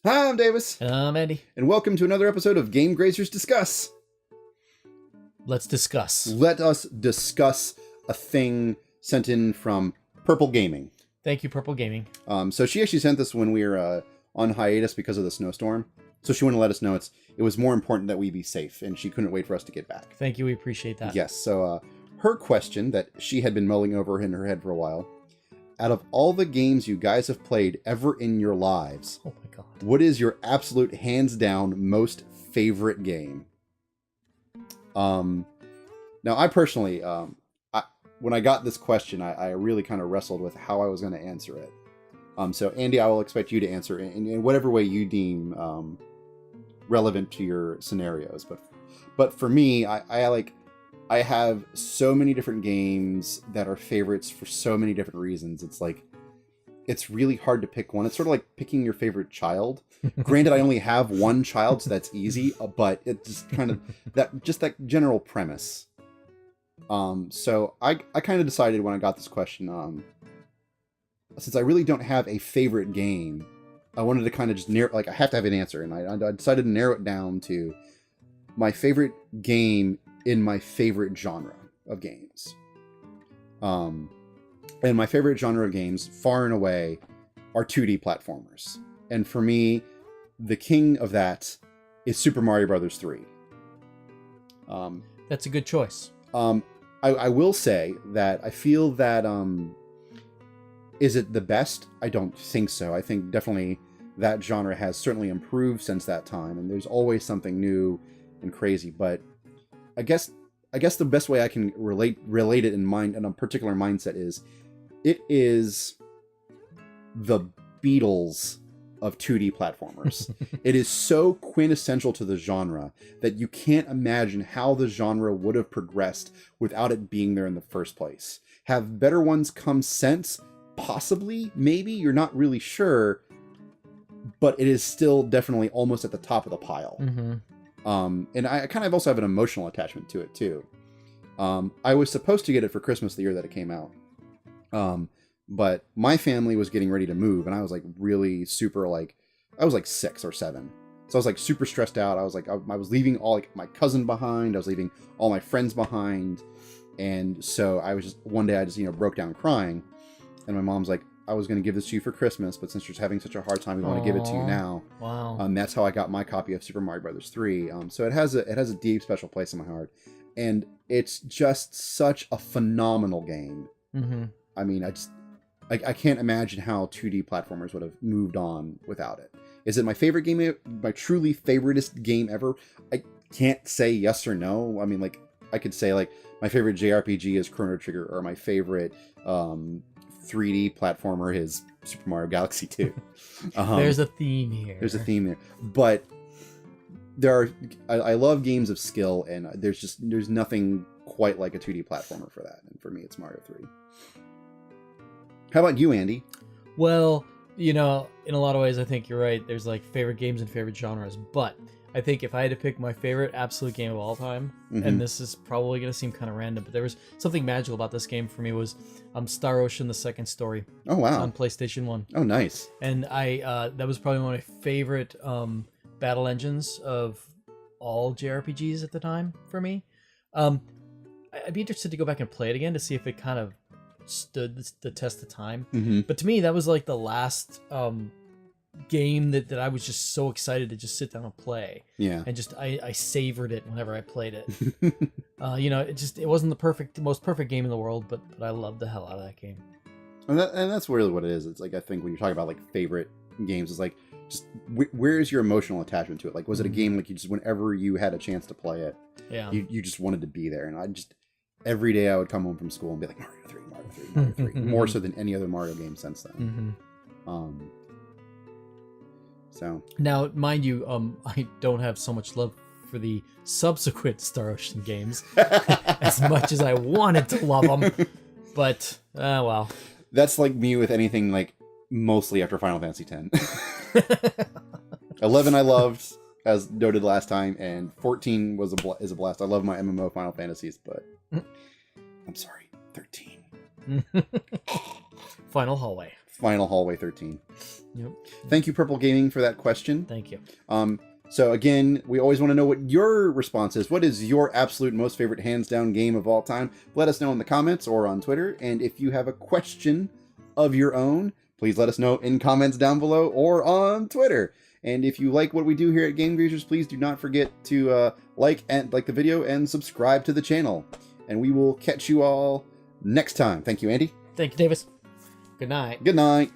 Hi, I'm Davis. And I'm Andy. And welcome to another episode of Game Grazers Discuss. Let's discuss. Let us discuss a thing sent in from Purple Gaming. Thank you, Purple Gaming. So she actually sent this when we were on hiatus because of the snowstorm. So she wanted to let us know it was more important that we be safe, and she couldn't wait for us to get back. Thank you. We appreciate that. Yes. So her question that she had been mulling over in her head for a while: out of all the games you guys have played ever in your lives, oh my god, what is your absolute hands down most favorite game? Now I personally, when I got this question, I really kind of wrestled with how I was going to answer it. So Andy, I will expect you to answer in whatever way you deem relevant to your scenarios. But for me, I have so many different games that are favorites for so many different reasons. It's really hard to pick one. It's sort of like picking your favorite child. Granted, I only have one child, so that's easy, but it's just kind of that general premise. So I kind of decided when I got this question, since I really don't have a favorite game, I wanted to kind of just narrow, I have to have an answer, and I decided to narrow it down to my favorite game in my favorite genre of games. And my favorite genre of games, far and away, are 2D platformers. And for me, the king of that is Super Mario Bros. 3. That's a good choice. I will say that I feel that, is it the best? I don't think so. I think definitely that genre has certainly improved since that time, and there's always something new and crazy. But I guess the best way I can relate it in a particular mindset is, it is the Beatles of 2D platformers. It is so quintessential to the genre that you can't imagine how the genre would have progressed without it being there in the first place. Have better ones come since? Possibly, maybe, you're not really sure, but it is still definitely almost at the top of the pile. Mm-hmm. And I kind of also have an emotional attachment to it too. I was supposed to get it for Christmas the year that it came out. But my family was getting ready to move, and I was really super, I was 6 or 7. So I was super stressed out. I was I was leaving all my cousin behind. I was leaving all my friends behind. And so I was just, one day I just, broke down crying, and my mom's like, I was going to give this to you for Christmas, but since you're having such a hard time, we want to give it to you now. Wow. That's how I got my copy of Super Mario Bros. 3. So it has a deep, special place in my heart, and it's just such a phenomenal game. Mm-hmm. I mean, I can't imagine how 2D platformers would have moved on without it. Is it my favorite game, my truly favoritist game ever? I can't say yes or no. I mean, I could say my favorite JRPG is Chrono Trigger, or my favorite 3D platformer is Super Mario Galaxy 2. There's a theme here. There's a theme there. But I love games of skill, and there's nothing quite like a 2D platformer for that. And for me, it's Mario 3. How about you, Andy? Well, in a lot of ways, I think you're right. There's favorite games and favorite genres, but I think if I had to pick my favorite absolute game of all time, and this is probably going to seem kind of random, but there was something magical about this game for me, was Star Ocean: The Second Story. Oh, wow. On PlayStation 1. Oh, nice. And that was probably one of my favorite battle engines of all JRPGs at the time for me. I'd be interested to go back and play it again to see if it kind of stood the test of time. But to me, that was the last game that I was just so excited to just sit down and play. Yeah. And just I savored it whenever I played it. It wasn't the most perfect game in the world, but I loved the hell out of that game. And that's really what it is. It's I think when you talk about favorite games, it's just where is your emotional attachment to it? Was it a game you just, whenever you had a chance to play it, you just wanted to be there? And every day I would come home from school and be like, Mario 3, Mario 3, Mario 3, more so than any other Mario game since then. So now, mind you, I don't have so much love for the subsequent Star Ocean games as much as I wanted to love them. But well, that's like me with anything mostly after Final Fantasy X. 11 I loved, as noted last time, and 14 is a blast. I love my MMO Final Fantasies, but I'm sorry, 13. Final hallway. final Hallway 13. Yep. Thank you, Purple Gaming, for that question. Thank you. So again, we always want to know what your response is. What is your absolute most favorite hands down game of all time? Let us know in the comments or on Twitter. And if you have a question of your own, please let us know in comments down below or on Twitter. And if you like what we do here at Game Grazers, please do not forget to like the video and subscribe to the channel. And we will catch you all next time. Thank you, Andy. Thank you, Davis. Good night. Good night.